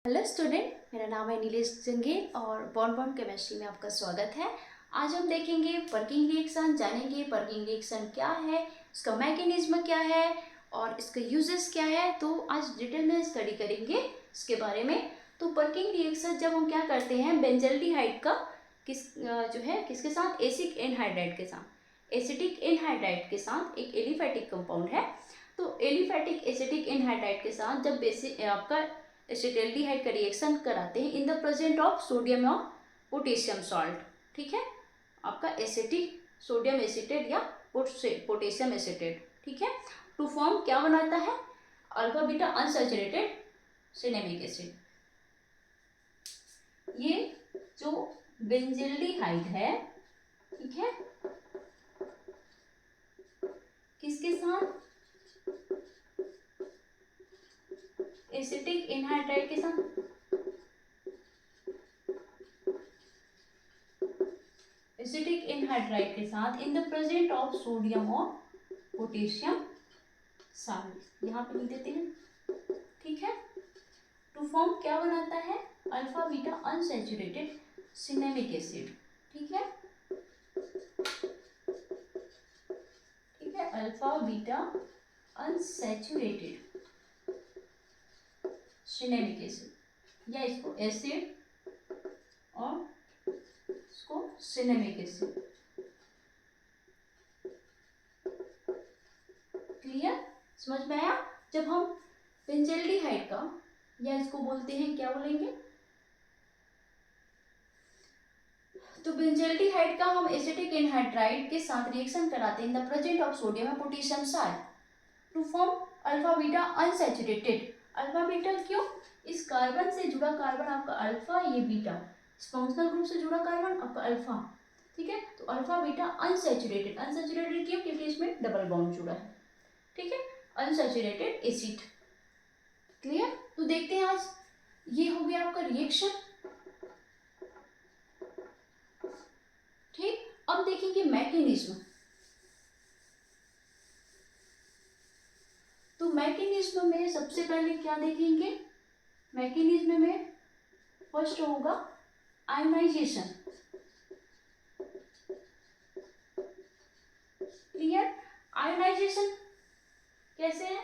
Hello student, मेरा नाम है नीलेश जंगेल और बॉन्ड केमिस्ट्री में आपका स्वागत है। आज हम देखेंगे वर्किंग रिएक्शन, जानेंगे वर्किंग रिएक्शन क्या है, उसका मैकेनिज्म क्या है और इसका यूजेस क्या है। तो आज डिटेल में स्टडी करेंगे इसके बारे में। तो वर्किंग रिएक्शन जब हम क्या करते हैं, बेंजल्डिहाइड का किसके साथ, एसिटिक एनहाइड्राइड के साथ, एसिटिक एनहाइड्राइड के साथ एक एलिफैटिक कंपाउंड है। तो एलिफैटिक एसिटिक एनहाइड्राइड के साथ जब आपका एसिटाल्डिहाइड का रिएक्शन कराते हैं in the present of sodium और पोटेशियम सॉल्ट, ठीक है, आपका एसिटिक सोडियम एसिटेट या पोटेशियम एसिटेट, ठीक है, टू फॉर्म क्या बनाता है, alpha beta unsaturated cinnamic acid. ये जो बेंजल्डिहाइड है, ठीक है, किसके साथ, एसिटिक एनहाइड्राइड के साथ, एसिटिक एनहाइड्राइड के साथ इन द प्रेजेंट ऑफ सोडियम और पोटेशियम सॉल्ट, यहाँ पे लिख देते हैं, ठीक है। टू फॉर्म क्या बनाता है, alpha beta unsaturated cinnamic acid, ठीक है, ठीक है, alpha beta unsaturated cinnamic acid, या इसको एसिड और इसको सिनेमिक एसिड। क्लियर, समझ में आया। जब हम बेंजल्डिहाइड का, या इसको बोलते हैं, क्या बोलेंगे, तो बेंजल्डिहाइड का हम एसिटिक एनहाइड्राइड के साथ रिएक्शन कराते हैं in the present of sodium और potassium salt to form alpha beta unsaturated. Alpha beta क्यों, इस कार्बन से जुड़ा कार्बन आपका अल्फा, ये बीटा, इस फंक्शनल ग्रुप से जुड़ा कार्बन आपका अल्फा, ठीक है। तो अल्फा बीटा अनसैचुरेटेड, अनसैचुरेटेड क्यों, क्योंकि इसमें डबल बॉन्ड जुड़ा है, ठीक है, अनसैचुरेटेड एसिड। क्लियर, तो देखते हैं आज ये हो गया आपका रिएक्शन, ठीक। अब देखेंगे मैकेनिज्म। तो मैकेनिज्म में सबसे पहले क्या देखेंगे, मैकेनिज्म में फर्स्ट होगा आयोनाइजेशन। क्लियर, आयोनाइजेशन कैसे है,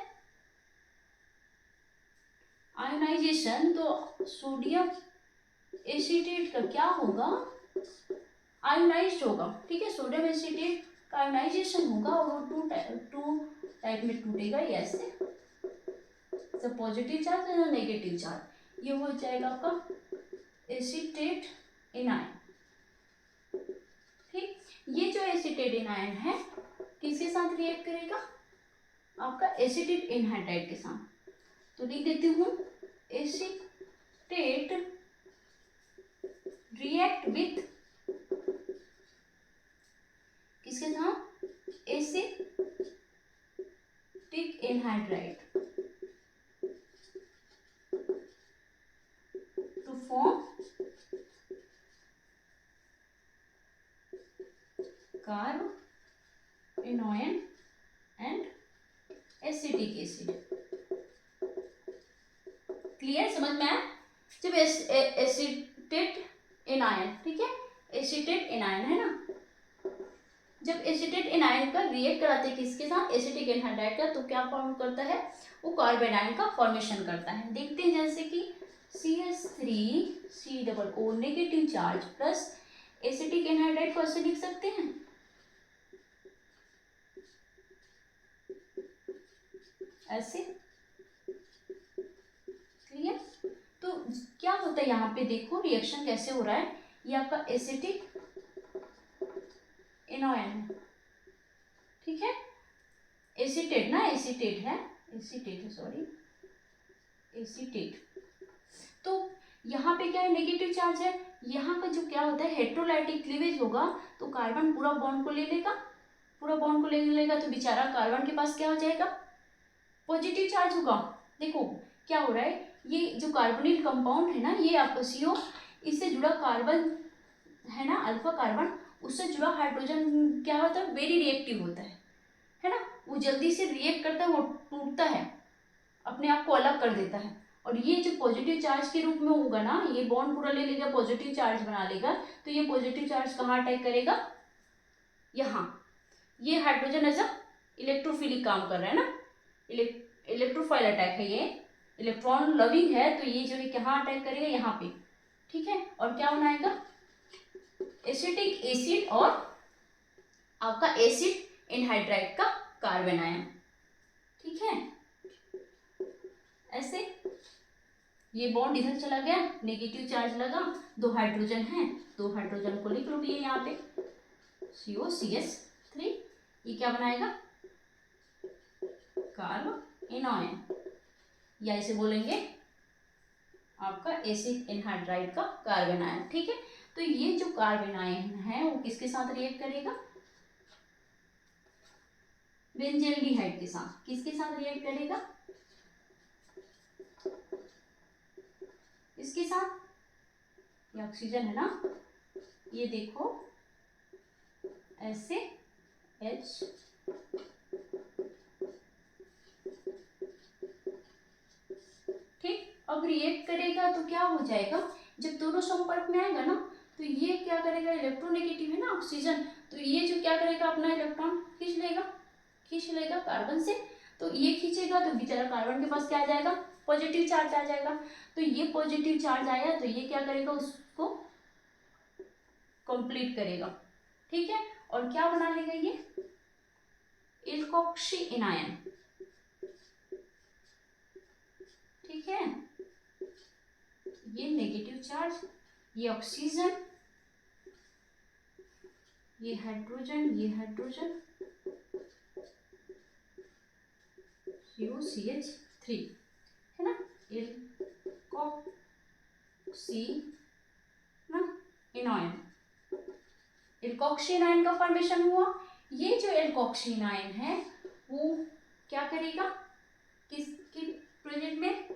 आयोनाइजेशन तो सोडियम एसिटेट का क्या होगा, आयोनाइज्ड होगा, ठीक है, सोडियम एसिटेट का आयोनाइजेशन होगा और वो टू टाइप में टूटेगा, ऐसे सब पॉजिटिव चार्ज है ना नेगेटिव चार्ज, ये हो जाएगा आपका एसिटेट एनायन, ठीक। ये जो एसिटेट एनायन है किसके साथ रिएक्ट करेगा, आपका एसिटिक एनहाइड्राइड के साथ। तो लिख देती हूँ, एसिटेट रिएक्ट विथ किसके साथ, acetic anhydride to form carbonyl and acetic acid. Clear, समझ में आया। जब एसिटेट एनायन, ठीक है, एसिटेट एनायन है ना, जब एसिटेट एनायन का रिएक्ट कराते हैं किसके साथ, एसिटिक एनहाइड्राइड का, तो क्या फॉर्म करता है, वो कार्बोनाइल का फॉर्मेशन करता है। देखते हैं, जैसे कि CH3COO negative charge plus acetic anhydride को ऐसे लिख सकते हैं, ऐसे। क्लियर, तो क्या होता है यहाँ पे, देखो रिएक्शन कैसे हो रहा है, ये आपका एसिटिक एनायन है, ठीक है, एसिटेट ना, एसिटेट है, सॉरी, एसिटेट। तो यहाँ पे क्या है, नेगेटिव चार्ज है, यहाँ का जो क्या होता है, हेट्रोलाइटिक क्लीवेज होगा, तो कार्बन पूरा बॉन्ड को ले लेगा, पूरा बॉन्ड को ले लेगा, तो बेचारा कार्बन के पास क्या हो जाएगा, पॉजिटिव चार्ज होगा। देखो क्या हो रहा है, ये जो कार्बोनिल कंपाउंड है ना, ये आपका CO, इससे जुड़ा कार्बन है ना, अल्फा कार्बन, उससे जुड़ा हाइड्रोजन क्या होता है, वेरी रिएक्टिव होता है ना, वो जल्दी से रिएक्ट करता है, वो टूटता है, अपने आप को अलग कर देता है। और ये जो पॉजिटिव चार्ज के रूप में होगा ना, ये बॉन्ड पूरा ले लेगा, पॉजिटिव चार्ज बना लेगा, तो ये पॉजिटिव चार्ज कहाँ अटैक करेगा, यहाँ। ये हाइड्रोजन एज अ इलेक्ट्रोफिलिक काम कर रहा है ना, इलेक्ट्रोफाइल अटैक है, ये इलेक्ट्रॉन लविंग है, तो ये जो है कहाँ अटैक करेगा, यहाँ पे, ठीक है। और क्या बनाएगा, एसिटिक एसिड और आपका एसिड एनहाइड्राइड का कार्बन आयन, ठीक है। ऐसे ये बॉन्ड इधर चला गया, नेगेटिव चार्ज लगा, 2 हाइड्रोजन है, 2 हाइड्रोजन को लिख लो भी यहाँ पे COCH3, ये क्या बनाएगा, कार्बन आयन, या इसे बोलेंगे आपका एसिड एनहाइड्राइड का कार्बन आयन, ठीक है। तो ये जो कार्बन आयन है वो किसके साथ रिएक्ट करेगा, बेंजल्डिहाइड के साथ। किसके साथ रिएक्ट करेगा, इसके साथ, ये ऑक्सीजन है ना, ये देखो ऐसे H, ठीक। अब रिएक्ट करेगा तो क्या हो जाएगा, जब दोनों संपर्क में आएगा ना, तो ये क्या करेगा, इलेक्ट्रोनेगेटिव है ना ऑक्सीजन, तो ये जो क्या करेगा, अपना इलेक्ट्रॉन खींच लेगा कार्बन से, तो ये खींचेगा तो बेचारा कार्बन के पास क्या आ जाएगा, पॉजिटिव चार्ज आ जाएगा। तो ये पॉजिटिव चार्ज आया तो ये क्या करेगा, उसको कंप्लीट करेगा, ठीक है। और क्या बना लेगा, ये एल्कोक्सी एनायन, ठीक है। ये नेगेटिव चार्ज, ये ऑक्सीजन, ये हाइड्रोजन COCH3 है ना, एल्कोक्सी ना एनायन, एल्कोक्सी एनायन का फॉर्मेशन हुआ। ये जो एल्कोक्सी एनायन है वो क्या करेगा, किसके प्रेजेंट में,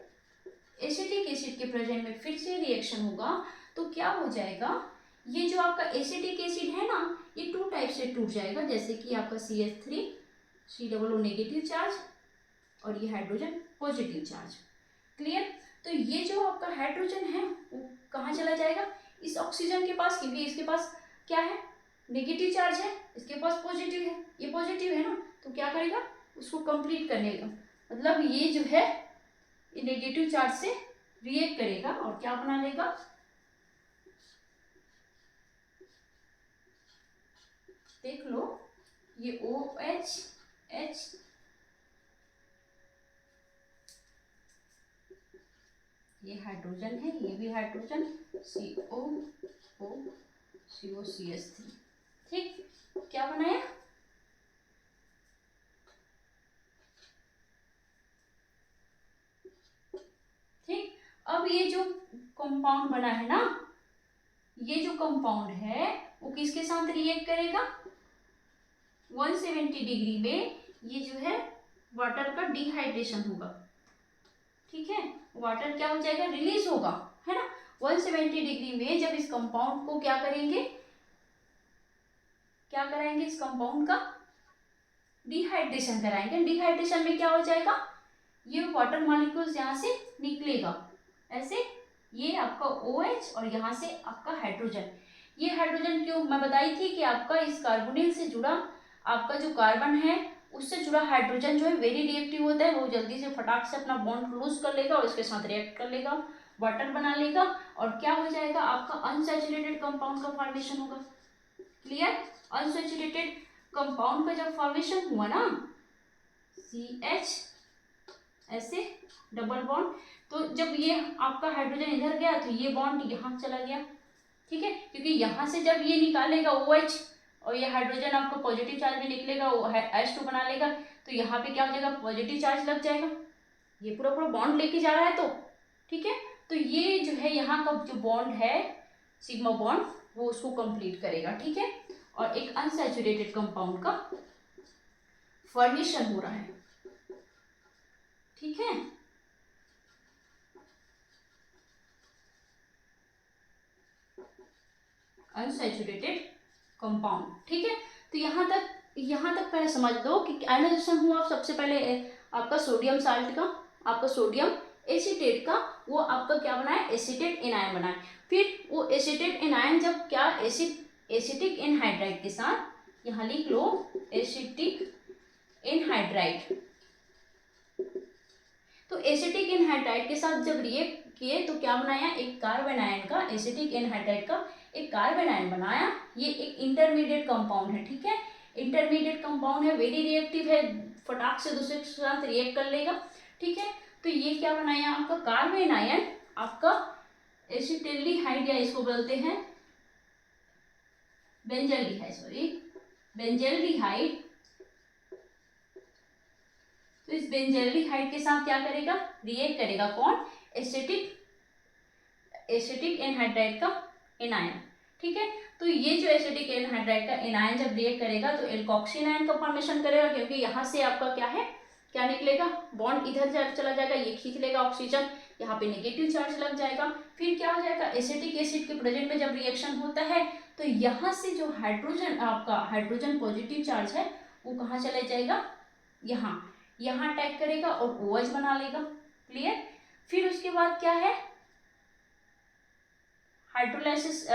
एसिटिक एसिड के प्रेजेंट में फिर से रिएक्शन होगा, तो क्या हो जाएगा, ये जो आपका एसिटिक एसिड है ना, ये 2 टाइप से टूट जाएगा, जैसे कि आपका CH3 COO नेगेटिव चार्ज और ये हाइड्रोजन पॉजिटिव चार्ज, क्लियर। तो ये जो आपका हाइड्रोजन है वो कहाँ चला जाएगा, इस ऑक्सीजन के पास, क्योंकि इसके पास क्या है, नेगेटिव चार्ज है, इसके पास पॉजिटिव है, ये पॉजिटिव है ना, तो क्या करेगा, उसको कंप्लीट करने का मतलब ये जो है ये नेगेटिव चार्ज से रिएक्ट करेगा और क्या बना लेगा, देख लो ये OH, ये हाइड्रोजन है, ये भी हाइड्रोजन, COCH3, ठीक। क्या बनाया, ठीक। अब ये जो कंपाउंड बना है ना, ये जो कंपाउंड है वो किसके साथ रिएक्ट करेगा, 170 डिग्री में ये जो है वाटर का डिहाइड्रेशन होगा, ठीक है। वाटर क्या हो जाएगा, रिलीज होगा, है ना। 170 डिग्री में जब इस कंपाउंड को क्या करेंगे, क्या कराएंगे, इस कंपाउंड का डिहाइड्रेशन कराएंगे। डिहाइड्रेशन में क्या हो जाएगा, ये वाटर मॉलिक्यूल्स यहाँ से निकलेगा ऐसे, ये आपका OH और यहाँ से आपका हाइड्रोजन। ये हाइड्रोजन क्यों मैं बताई थी कि आपका इस कार्बोनिल से जुड़ा आपका जो कार्बन है उससे जुड़ा हाइड्रोजन जो है वेरी रिएक्टिव होता है, वो जल्दी से फटाक से अपना बॉन्ड लूज कर लेगा और इसके साथ रिएक्ट कर लेगा, वाटर बना लेगा और क्या हो जाएगा, आपका अनसैचुरेटेड कंपाउंड का फॉर्मेशन होगा, क्लियर। अनसैचुरेटेड कंपाउंड का जब फॉर्मेशन हुआ ना, CH ऐसे डबल बॉन्ड, तो जब ये आपका हाइड्रोजन इधर गया तो ये बॉन्ड यहाँ चला गया, ठीक है, क्योंकि यहाँ से जब ये निकालेगा OH और ये हाइड्रोजन आपको पॉजिटिव चार्ज में निकलेगा, H2 बना लेगा, तो यहाँ पे क्या हो जाएगा, पॉजिटिव चार्ज लग जाएगा, ये पूरा पूरा बॉन्ड लेके जा रहा है, तो ठीक है। तो ये जो है यहाँ का जो बॉन्ड है सिग्मा बॉन्ड वो उसको कंप्लीट करेगा, ठीक है। और एक अनसैचुरेटेड कंपाउंड का फॉर्मेशन हो रहा है, ठीक है। अनसैचुरेटेड कंपाउंड, ठीक है। तो यहाँ तक पहले समझ दो कि आयनाइजेशन हुआ सबसे पहले आपका सोडियम साल्ट का, आपका सोडियम एसीटेट का, वो आपका क्या बनाए, एसीटेट एनायन बनाए। फिर वो एसीटेट एनायन जब क्या एसिटिक एनहाइड्राइड के साथ, यहाँ लिख लो एसिटिक एनहाइड्राइड, तो एसिटिक एनहाइड्राइड के साथ जब रिएक्ट किए तो क्या बनाया, एक कार्बन आयन का, एसिटिक एनहाइड्राइड का एक कार्बन आयन बनाया। ये एक इंटरमीडिएट कंपाउंड है, ठीक है, इंटरमीडिएट कंपाउंड है, वेरी रिएक्टिव है, फटाक से दूसरे के साथ रिएक्ट कर लेगा, ठीक है। तो ये क्या बनाया आपका कार्बन आयन, आपका एसिटिल्डिहाइड, या इसको बोलते हैं बेंजल्डिहाइड, सॉरी बेंजल्डिहाइड। तो इस बेंजल्डिहाइड के साथ क्या करेगा, रिएक्ट करेगा, कौन, एसिटिक एनहाइड्राइड का एनायन, ठीक है। तो ये जो एसिटिक एनहाइड्राइड का एनायन जब रिएक्ट करेगा तो एल्कोक्सी आयन का फॉर्मेशन करेगा, क्योंकि यहाँ से आपका क्या है, क्या निकलेगा, बॉन्ड इधर चला जाएगा, ये खींच लेगा ऑक्सीजन, यहाँ पे नेगेटिव चार्ज लग जाएगा। फिर क्या हो जाएगा, एसिटिक एसिड के प्रेजेंट में जब रिएक्शन होता है तो यहाँ से जो हाइड्रोजन, आपका हाइड्रोजन पॉजिटिव चार्ज है वो कहाँ चला जाएगा, यहाँ अटैक करेगा और OH बना लेगा, क्लियर। फिर उसके बाद क्या है, हाइड्रोलाइसिस,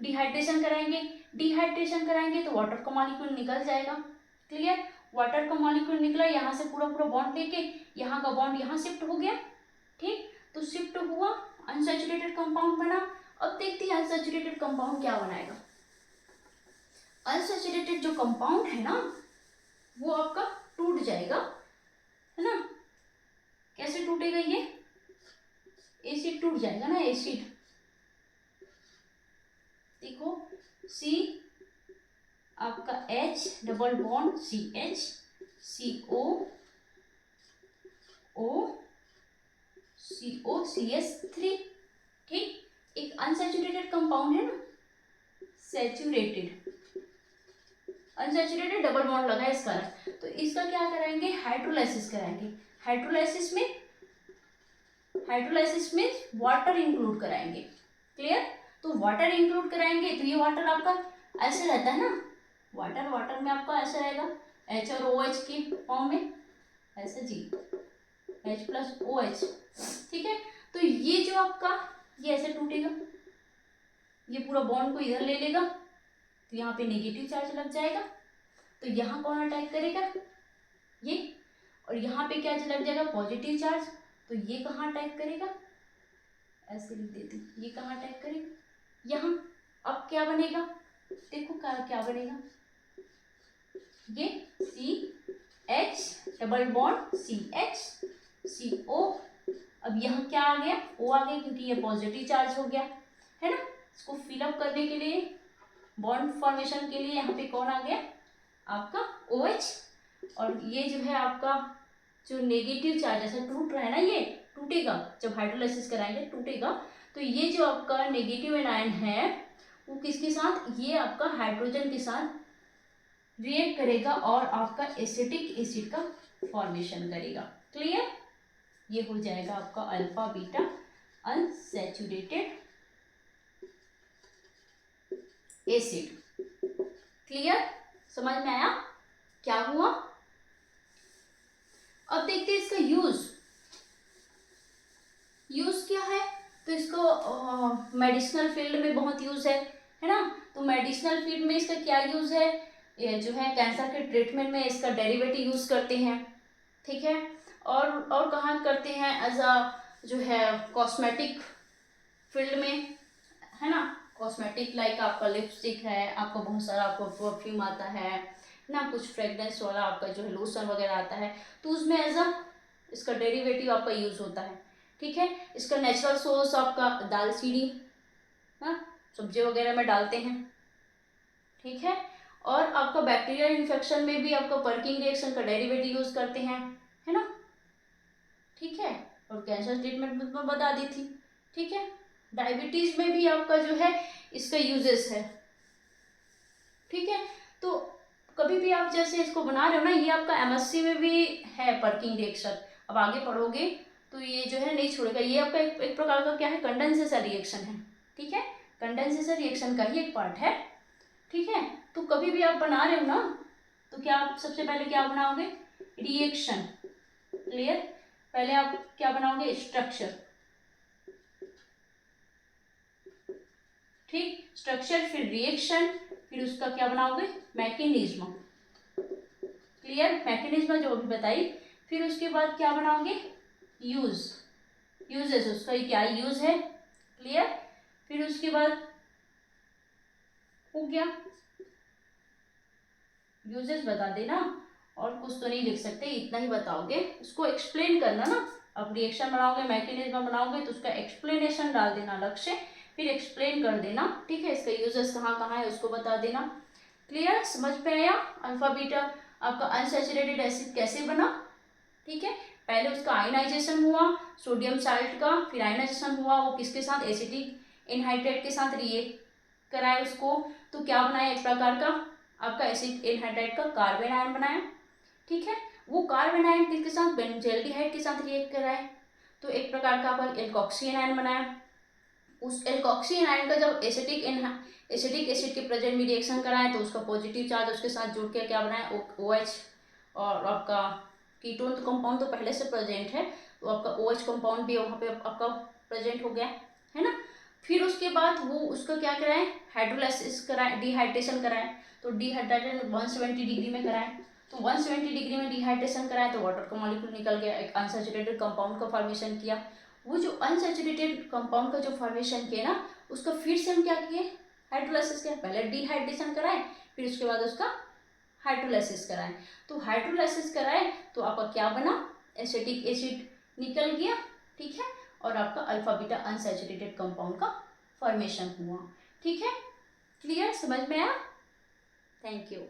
डिहाइड्रेशन कराएंगे तो वाटर का मॉलिक्यूल निकल जाएगा, क्लियर। वाटर का मॉलिक्यूल निकला, यहाँ से पूरा बॉन्ड लेके यहाँ का बॉन्ड यहाँ शिफ्ट हो गया, ठीक। तो शिफ्ट हुआ, अनसैचुरेटेड कंपाउंड बना। अब देखते हैं अनसैचुरेटेड कंपाउंड क्या बनाएगा। अनसैचुरेटेड जो कंपाउंड है ना वो आपका टूट जाएगा, है ना। कैसे टूटेगा, ये एसिड टूट जाएगा ना, एसिड, देखो C आपका H double bond CH, CO O CO CH3, ठीक। एक अनसैचुरेटेड कंपाउंड है ना, सैचुरेटेड, अनसैचुरेटेड डबल बॉन्ड लगा है इसका, तो इसका क्या कराएंगे, हाइड्रोलाइसिस कराएंगे। हाइड्रोलाइसिस में वाटर इंक्लूड कराएंगे, क्लियर। तो वाटर इंक्लूड कराएंगे तो ये वाटर आपका ऐसे रहता है ना, वाटर में आपका ऐसे रहेगा, H और OH के फॉर्म में, ऐसे जी, H+OH, ठीक है। तो ये जो आपका, ये ऐसे टूटेगा, ये पूरा बॉन्ड को इधर ले लेगा, तो यहाँ पे नेगेटिव चार्ज लग जाएगा, तो यहाँ कौन अटैक करेगा, ये, और यहाँ पे क्या लग जाएगा, पॉजिटिव चार्ज, तो ये कहाँ अटैक करेगा, ऐसे लिख देती, ये कहाँ अटैक करेगा, यहाँ। अब क्या बनेगा, देखो क्या बनेगा, ये CH double bond CH CO, अब यहाँ क्या आ गया, O आ गया, क्योंकि ये पॉजिटिव चार्ज हो गया, है ना। इसको फिलअप करने के लिए, बॉन्ड फॉर्मेशन के लिए यहाँ पे कौन आ गया, आपका OH, और ये जो है आपका जो नेगेटिव चार्ज ऐसा टूट रहा है ना, ये टूटेगा जब हाइड्रोलाइसिस कराएंगे, टूटेगा। तो ये जो आपका नेगेटिव एनायन है वो किसके साथ, ये आपका हाइड्रोजन के साथ रिएक्ट करेगा और आपका एसिटिक एसिड का फॉर्मेशन करेगा, क्लियर। ये हो जाएगा आपका alpha beta unsaturated acid, clear, समझ में आया क्या हुआ। अब देखते हैं इसका यूज क्या है। तो इसको मेडिसिनल फील्ड में बहुत यूज है ना। तो मेडिसिनल फील्ड में इसका क्या यूज है, ये जो है कैंसर के ट्रीटमेंट में इसका डेरिवेटिव यूज करते हैं, ठीक है। और कहाँ करते हैं, एज अ जो है कॉस्मेटिक फील्ड में, है ना। कॉस्मेटिक लाइक आपका लिपस्टिक है, आपका बहुत सारा आपको परफ्यूम आता है ना, कुछ फ्रेगनेंस वाला आपका जो है लोशन वगैरह आता है, तो उसमें एज अ इसका डेरिवेटिव आपका यूज होता है, ठीक है। इसका नेचुरल सोर्स आपका दालचीनी, हाँ, सब्जी वगैरह में डालते हैं, ठीक है। और आपका बैक्टीरियल इन्फेक्शन में भी आपका पर्किंग रिएक्शन का डेरिवेटिव यूज करते हैं, है ना, ठीक है। और कैंसर ट्रीटमेंट में मैं बता दी थी, ठीक है। डायबिटीज में भी आपका जो है इसका यूजेस है, ठीक है। तो कभी भी आप जैसे इसको बना रहे हो ना, ये आपका MSc में भी है पर्किंग रिएक्शन, अब आगे पढ़ोगे तो ये जो है नहीं छोड़ेगा, ये आपका एक प्रकार का क्या है, कंडेंसेशन रिएक्शन है, ठीक है। कंडेंसेशन रिएक्शन का ही एक पार्ट है, ठीक है। तो कभी भी आप बना रहे हो ना, तो क्या आप सबसे पहले क्या बनाओगे, रिएक्शन, क्लियर। पहले आप क्या बनाओगे, स्ट्रक्चर, ठीक, स्ट्रक्चर, फिर रिएक्शन, फिर उसका क्या बनाओगे, मैकेनिज्म, क्लियर, मैकेनिज्म जो भी बताई। फिर उसके बाद क्या बनाओगे, यूज, यूजेस, उसका क्या यूज है, क्लियर। फिर उसके बाद हो गया, यूजेस बता देना, और कुछ तो नहीं लिख सकते, इतना ही बताओगे, उसको एक्सप्लेन करना ना। अब रिएक्शन बनाओगे, मैकेनिज्म बनाओगे तो उसका एक्सप्लेनेशन डाल देना अलग से, फिर एक्सप्लेन कर देना, ठीक है, इसका यूजेस कहाँ कहाँ है उसको बता देना, क्लियर, समझ में आया। अल्फा बीटा आपका अनसैचुरेटेड एसिड कैसे बना, ठीक है, पहले उसका आयनाइजेशन हुआ सोडियम साल्ट का, फिर आयनाइजेशन हुआ वो किसके साथ, एसिटिक एनहाइड्राइड के साथ रिएक्ट कराया उसको, तो क्या बनाया, एक प्रकार का आपका एसिड एनहाइड्राइड का कार्बन आयन बनाया, ठीक है, वो कार्बन आयन किसके साथ, बेंजल्डिहाइड के साथ रिएक्ट कराए, तो एक प्रकार का आपका एल्कोक्सी आयन बनाया। उस एल्कोक्सी आयन का जब एसिटिक एसिड के प्रेजेंट में रिएक्शन कराए तो उसका पॉजिटिव चार्ज उसके साथ जुड़ के क्या बनाया, OH, और आपका कीटोन तो कंपाउंड तो पहले से प्रेजेंट है, तो आपका OH कंपाउंड भी वहाँ पे आपका प्रेजेंट हो गया, है ना। फिर उसके बाद वो उसका क्या कराए, हाइड्रोलाइसिस कराए, डिहाइड्रेशन कराए, तो डिहाइड्रेशन 170 डिग्री में कराए, तो 170 डिग्री में डिहाइड्रेशन कराए तो वाटर का मॉलिक्यूल निकल गया, एक अनसैचुरेटेड कंपाउंड का फॉर्मेशन किया। वो जो अनसैचुरेटेड कंपाउंड का जो फॉर्मेशन किया ना, उसका फिर से हम क्या किए, हाइड्रोलाइसिस किया, पहले डिहाइड्रेशन कराए, फिर उसके बाद उसका हाइड्रोलाइसिस कराए, तो हाइड्रोलाइसिस कराए तो आपका क्या बना, एसिटिक एसिड निकल गया, ठीक है, और आपका अल्फा बीटा अनसैचुरेटेड कंपाउंड का फॉर्मेशन हुआ, ठीक है, क्लियर, समझ में आया, थैंक यू।